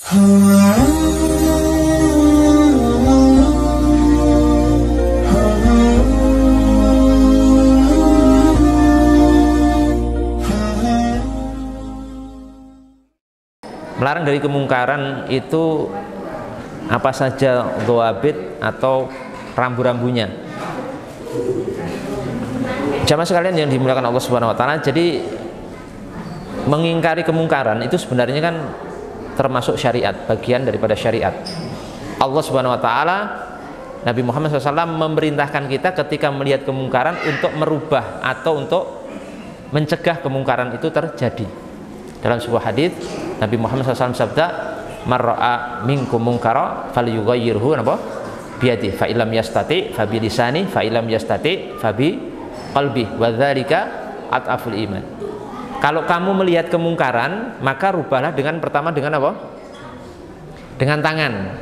Melarang dari kemungkaran itu apa saja dhawabit atau rambu-rambunya. Jamaah sekalian yang dimuliakan Allah Subhanahu wa taala, jadi mengingkari kemungkaran itu sebenarnya kan termasuk syariat, bagian daripada syariat. Allah Subhanahu wa taala, Nabi Muhammad SAW memerintahkan kita ketika melihat kemungkaran untuk merubah atau untuk mencegah kemungkaran itu terjadi. Dalam sebuah hadis Nabi Muhammad SAW sabda, "Man ra'a minkum munkara falyughayyirhu biyadihi, fa illam yastati fa bi lisani, fa illam yastati fa bi qalbi, wa dzalika at'aful iman." Kalau kamu melihat kemungkaran, maka rubahlah dengan pertama dengan apa? Dengan tangan.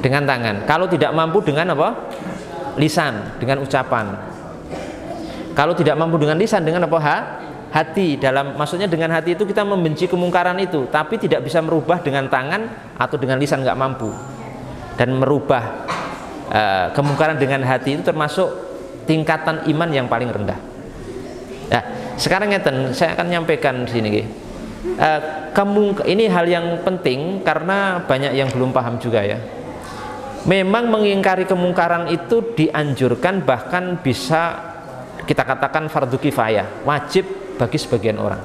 Dengan tangan. Kalau tidak mampu dengan apa? Lisan, dengan ucapan. Kalau tidak mampu dengan lisan, dengan apa? Hati. Maksudnya dengan hati itu kita membenci kemungkaran itu, tapi tidak bisa merubah dengan tangan atau dengan lisan, nggak mampu. Dan merubah kemungkaran dengan hati itu termasuk tingkatan iman yang paling rendah. Nah, sekarang ngeten, saya akan nyampaikan di sini. Ini hal yang penting karena banyak yang belum paham juga ya. Memang mengingkari kemungkaran itu dianjurkan, bahkan bisa kita katakan fardu kifayah, wajib bagi sebagian orang.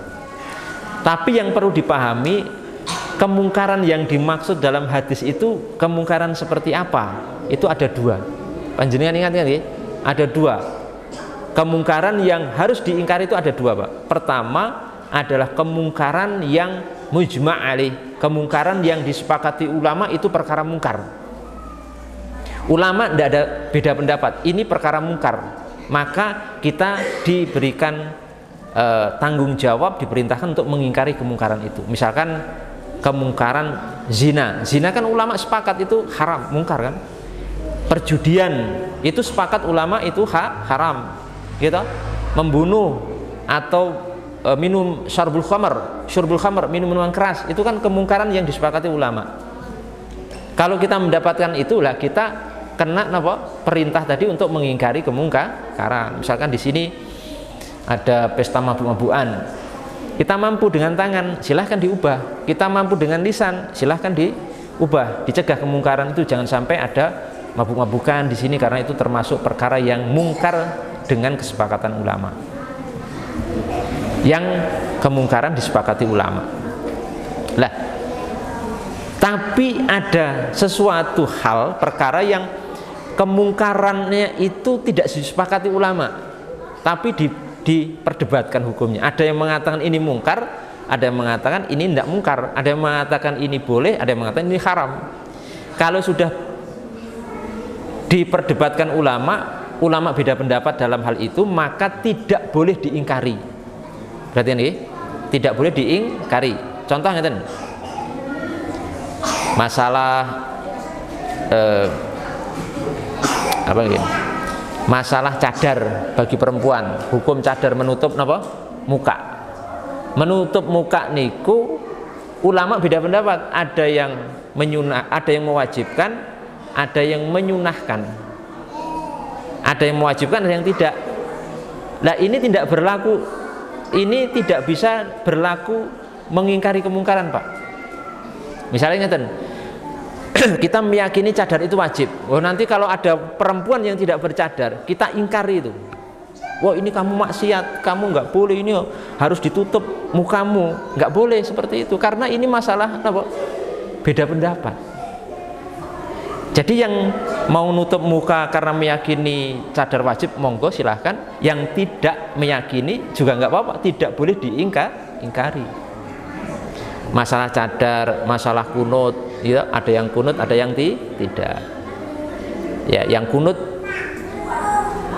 Tapi yang perlu dipahami, kemungkaran yang dimaksud dalam hadis itu kemungkaran seperti apa? Itu ada dua. Panjenengan ingat ya? Ada dua. Kemungkaran yang harus diingkari itu ada dua, Pak. Pertama adalah kemungkaran yang mujma' alaih, kemungkaran yang disepakati ulama itu perkara mungkar. Ulama tidak ada beda pendapat, ini perkara mungkar. Maka kita diberikan tanggung jawab, diperintahkan untuk mengingkari kemungkaran itu. Misalkan kemungkaran zina. Zina kan ulama sepakat itu haram, mungkar kan? Perjudian itu sepakat ulama itu haram. Gitu. Membunuh atau minum syurbul khamr, minum minuman keras, itu kan kemungkaran yang disepakati ulama. Kalau kita mendapatkan itulah kita kena perintah tadi untuk mengingkari kemungkaran. Misalkan di sini ada pesta mabuk-mabukan, kita mampu dengan tangan, silahkan diubah. Kita mampu dengan lisan, silahkan diubah, dicegah kemungkaran itu. Jangan sampai ada mabuk-mabukan di sini, karena itu termasuk perkara yang mungkar dengan kesepakatan ulama. Yang kemungkaran disepakati ulama. Lah, tapi ada sesuatu hal, perkara yang kemungkarannya itu tidak disepakati ulama, tapi diperdebatkan hukumnya. Ada yang mengatakan ini mungkar, ada yang mengatakan ini tidak mungkar, ada yang mengatakan ini boleh, ada yang mengatakan ini haram. Kalau sudah diperdebatkan ulama beda pendapat dalam hal itu, maka tidak boleh diingkari. Berarti ini tidak boleh diingkari. Contohnya ngeten, masalah apa lagi? Masalah cadar bagi perempuan, hukum cadar menutup muka. Menutup muka niku ulama beda pendapat, ada yang ada yang mewajibkan, ada yang menyunahkan. Ada yang mewajibkan, ada yang tidak. Nah, ini tidak berlaku, ini tidak bisa berlaku mengingkari kemungkaran, Pak. Misalnya ngeten, kita meyakini cadar itu wajib. Oh, nanti kalau ada perempuan yang tidak bercadar, kita ingkari itu. Wah, ini kamu maksiat, kamu nggak boleh, ini harus ditutup mukamu, nggak boleh seperti itu, karena ini masalah beda pendapat. Jadi yang mau nutup muka karena meyakini cadar wajib, monggo silahkan. Yang tidak meyakini juga nggak apa-apa, tidak boleh diingkari. Masalah cadar, masalah kunut, ya, ada yang kunut, ada yang tidak. Ya, yang kunut,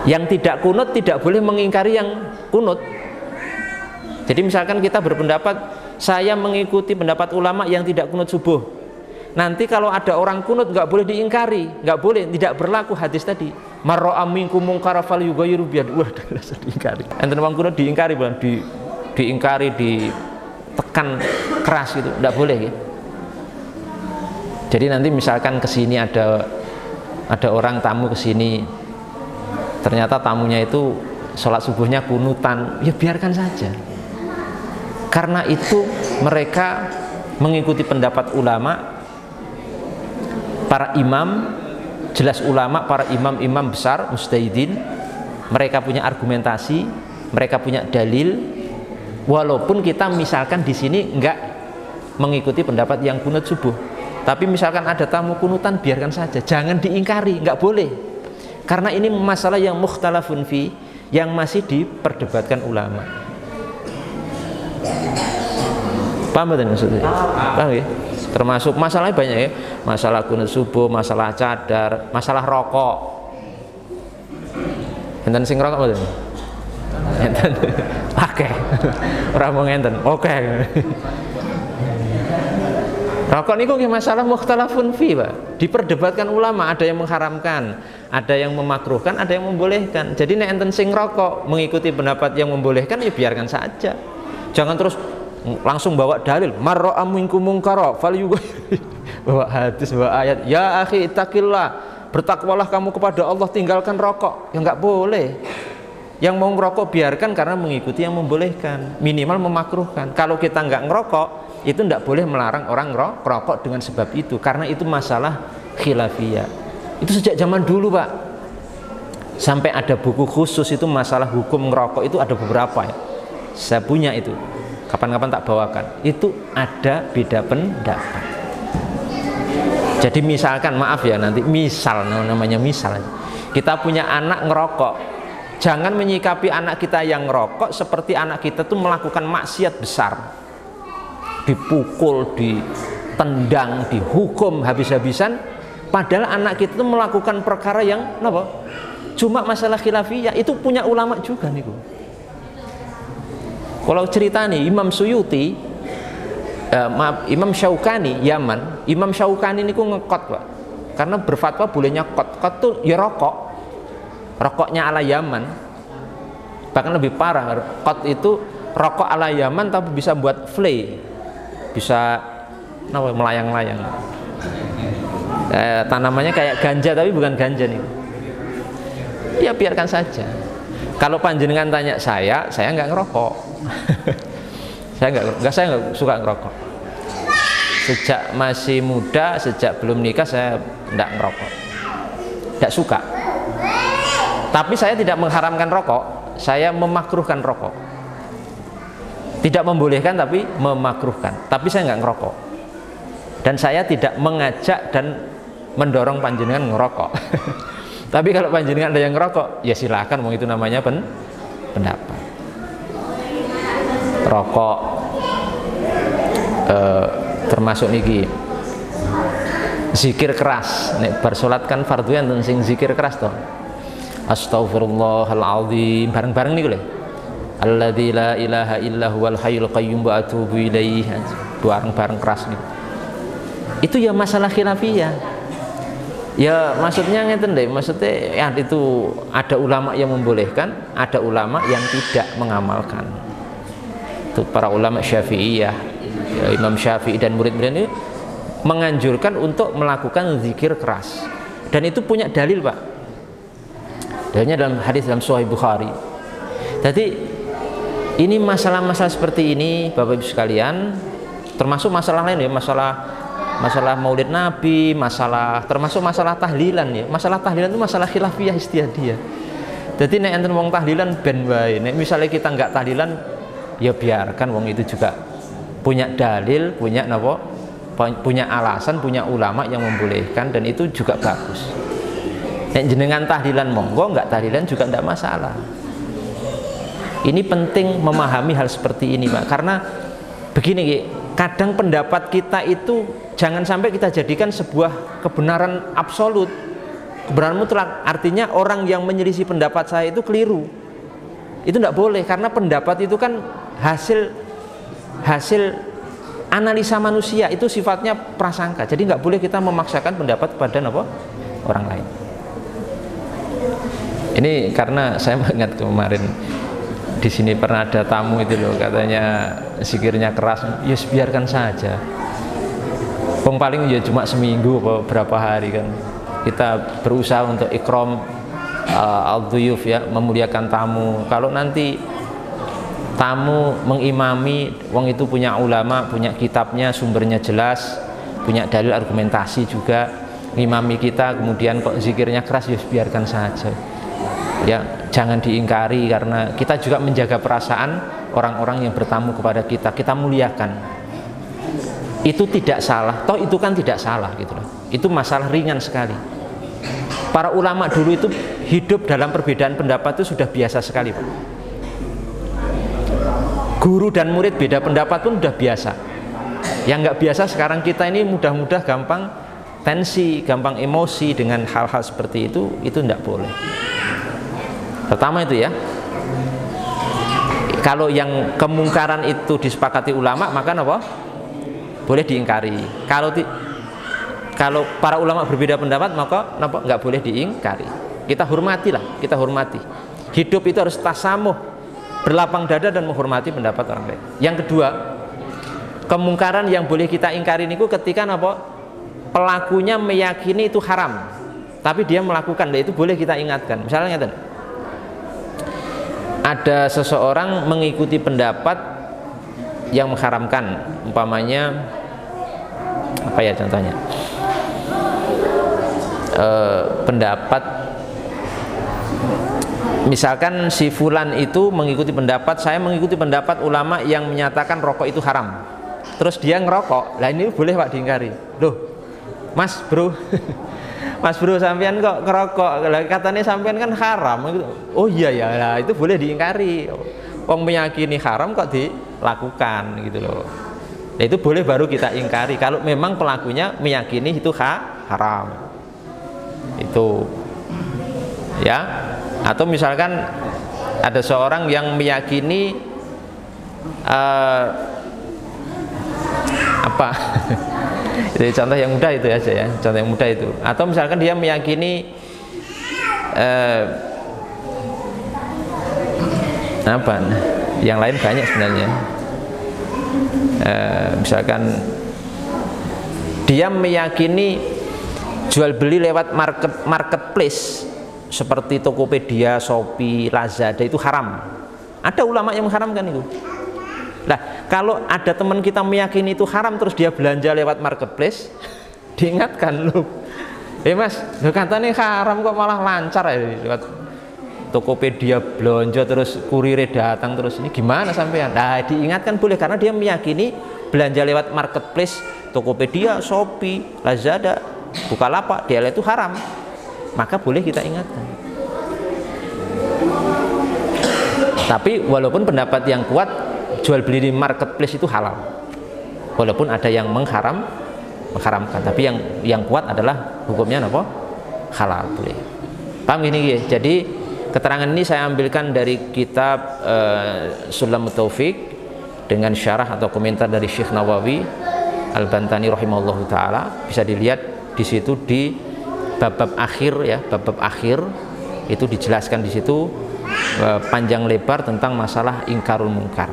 yang tidak kunut tidak boleh mengingkari yang kunut. Jadi misalkan kita berpendapat, saya mengikuti pendapat ulama yang tidak kunut subuh. Nanti kalau ada orang kunut nggak boleh diingkari, nggak boleh, tidak berlaku hadis tadi. Marra'a minkum munkara falyughayyiru biyadihi. Wah, tidak diingkari. Enten wong kunut diingkari, bukan diingkari, ditekan keras gitu, tidak boleh gitu. Jadi nanti misalkan kesini ada orang tamu kesini, ternyata tamunya itu sholat subuhnya kunutan, ya biarkan saja. Karena itu mereka mengikuti pendapat ulama, para imam, jelas ulama, para imam-imam besar, mujtahidin, mereka punya argumentasi, mereka punya dalil. Walaupun kita misalkan di sini enggak mengikuti pendapat yang kunut subuh, tapi misalkan ada tamu kunutan, biarkan saja, jangan diingkari, enggak boleh. Karena ini masalah yang mukhtalafun fi, yang masih diperdebatkan ulama. Paham betul maksudnya? Paham ya? Termasuk masalahnya banyak ya, masalah kunut subuh, masalah cadar, masalah rokok. Enten sing rokok betul? Enten pakai. Ora mau ngenten. Oke. Rokok niku masalah mukhtalafun fi, Pak. Diperdebatkan ulama, ada yang mengharamkan, ada yang memakruhkan, ada yang membolehkan. Jadi nek enten sing rokok mengikuti pendapat yang membolehkan, ya biarkan saja. Jangan terus langsung bawa dalil marra'a minkum munkara falyughayyir, bawa hadis, bawa ayat, ya akhi ittaqillah, bertakwalah kamu kepada Allah, tinggalkan rokok. Ya enggak boleh. Yang mau ngerokok biarkan karena mengikuti yang membolehkan, minimal memakruhkan. Kalau kita enggak ngerokok, itu enggak boleh melarang orang ngerokok dengan sebab itu, karena itu masalah khilafiyah. Itu sejak zaman dulu, Pak. Sampai ada buku khusus itu masalah hukum ngerokok, itu ada beberapa ya. Saya punya itu. Kapan-kapan tak bawakan. Itu ada beda pendapat. Jadi misalkan, maaf ya, nanti misal, namanya misal, kita punya anak ngerokok, jangan menyikapi anak kita yang ngerokok seperti anak kita tuh melakukan maksiat besar, dipukul, ditendang, dihukum habis-habisan, padahal anak kita tuh melakukan perkara yang apa? Cuma masalah khilafiyah. Itu punya ulama juga nih, Bu. Kalau cerita nih Imam Suyuti, Imam Syaukani Yaman, Imam Syaukani ini ngekot, Pak, karena berfatwa bolehnya kot tuh ya rokoknya ala Yaman, bahkan lebih parah. Kot itu rokok ala Yaman tapi bisa buat flay, bisa melayang-layang. Tanamannya kayak ganja tapi bukan ganja nih. Ya biarkan saja. Kalau panjenengan tanya saya nggak ngerokok. saya nggak suka ngerokok. Sejak masih muda, sejak belum nikah saya nggak ngerokok, nggak suka. Tapi saya tidak mengharamkan rokok, saya memakruhkan rokok. Tidak membolehkan tapi memakruhkan. Tapi saya nggak ngerokok. Dan saya tidak mengajak dan mendorong panjenengan ngerokok. Tapi kalau panjenengan ada yang ngerokok, ya silakan, mau itu namanya pendapat. Rokok termasuk niki zikir keras. Nek bar salat kan fardhu enten sing zikir keras to. Astaghfirullahaladzim bareng-bareng niku lho. Alladzi la ilaha illa huwal hayyul qayyum wa atubu ilaihi. Bareng-bareng keras niku. Itu ya masalah khilafiyah. Ya maksudnya ngeten deh, maksudnya ya itu ada ulama yang membolehkan, ada ulama yang tidak mengamalkan. Itu para ulama Syafi'iyah, ya, Imam Syafi'i dan murid-murid ini menganjurkan untuk melakukan zikir keras. Dan itu punya dalil, Pak. Dalilnya dalam hadis dalam Sahih Bukhari. Jadi ini masalah-masalah seperti ini, Bapak Ibu sekalian, termasuk masalah lain ya, masalah maulid Nabi, termasuk masalah tahlilan ya. Masalah tahlilan itu masalah khilafiyah istihadiyah. Jadi nek enten wong tahlilan ben wae. Nek misalnya kita enggak tahlilan, ya biarkan wong itu juga punya dalil, punya alasan, punya ulama yang membolehkan, dan itu juga bagus. Nek jenengan tahlilan monggo, enggak tahlilan juga enggak masalah. Ini penting memahami hal seperti ini, Pak, karena begini, kadang pendapat kita itu jangan sampai kita jadikan sebuah kebenaran absolut, kebenaran mutlak. Artinya orang yang menyelisih pendapat saya itu keliru. Itu tidak boleh, karena pendapat itu kan hasil analisa manusia, itu sifatnya prasangka. Jadi nggak boleh kita memaksakan pendapat pada orang lain. Ini karena saya ingat kemarin di sini pernah ada tamu itu loh, katanya zikirnya keras, ya biarkan saja. Wong paling ya cuma seminggu berapa hari kan. Kita berusaha untuk ikram al-dhuyuf ya, memuliakan tamu. Kalau nanti tamu mengimami, wong itu punya ulama, punya kitabnya, sumbernya jelas, punya dalil argumentasi juga, ngimami kita, kemudian kok zikirnya keras, ya biarkan saja. Ya, jangan diingkari karena kita juga menjaga perasaan orang-orang yang bertamu kepada kita. Kita muliakan. Itu tidak salah, toh itu kan tidak salah gitu loh. Itu masalah ringan sekali. Para ulama dulu itu hidup dalam perbedaan pendapat itu sudah biasa sekali, Pak. Guru dan murid beda pendapat pun sudah biasa. Yang nggak biasa sekarang kita ini mudah-mudah gampang tensi, gampang emosi dengan hal-hal seperti itu tidak boleh. Pertama itu ya, kalau yang kemungkaran itu disepakati ulama, maka apa? Boleh diingkari. Kalau para ulama berbeda pendapat, maka nggak boleh diingkari. Kita hormatilah, kita hormati. Hidup itu harus tasamuh, berlapang dada dan menghormati pendapat orang lain. Yang kedua, kemungkaran yang boleh kita ingkari niku ketika pelakunya meyakini itu haram, tapi dia melakukan, itu boleh kita ingatkan. Misalnya ada seseorang mengikuti pendapat yang mengharamkan, umpamanya apa ya contohnya, pendapat misalkan si fulan itu mengikuti pendapat, saya mengikuti pendapat ulama yang menyatakan rokok itu haram, terus dia ngerokok, lah ini boleh Pak diingkari. Loh mas bro mas bro sampean kok ngerokok, katanya sampean kan haram. Oh iya ya, lah itu boleh diingkari. Wong meyakini haram kok dilakukan gitu loh. Nah, itu boleh baru kita ingkari kalau memang pelakunya meyakini itu haram. Itu ya. Atau misalkan ada seorang yang meyakini apa? Itu contoh yang mudah itu aja ya, contoh yang mudah itu. Atau misalkan dia meyakini apa? Yang lain banyak sebenarnya. Misalkan dia meyakini jual beli lewat marketplace seperti Tokopedia, Shopee, Lazada itu haram. Ada ulama yang mengharamkan itu. Nah, kalau ada teman kita meyakini itu haram terus dia belanja lewat marketplace, diingatkan loh. Mas, katanya haram kok malah lancar ya lewat Tokopedia belanja terus kurirnya datang terus, ini gimana sampean? Nah, diingatkan boleh karena dia meyakini belanja lewat marketplace Tokopedia, Shopee, Lazada, Bukalapak, dia itu haram. Maka boleh kita ingatkan. Tapi walaupun pendapat yang kuat jual beli di marketplace itu halal, walaupun ada yang mengharamkan, tapi yang kuat adalah hukumnya apa? Halal, boleh. Paham gini ya? Jadi keterangan ini saya ambilkan dari kitab Sulamut Taufik dengan syarah atau komentar dari Syekh Nawawi Al-Bantani rahimahullahu taala. Bisa dilihat di situ di bab-bab akhir ya, bab-bab akhir itu dijelaskan di situ panjang lebar tentang masalah ingkarul munkar.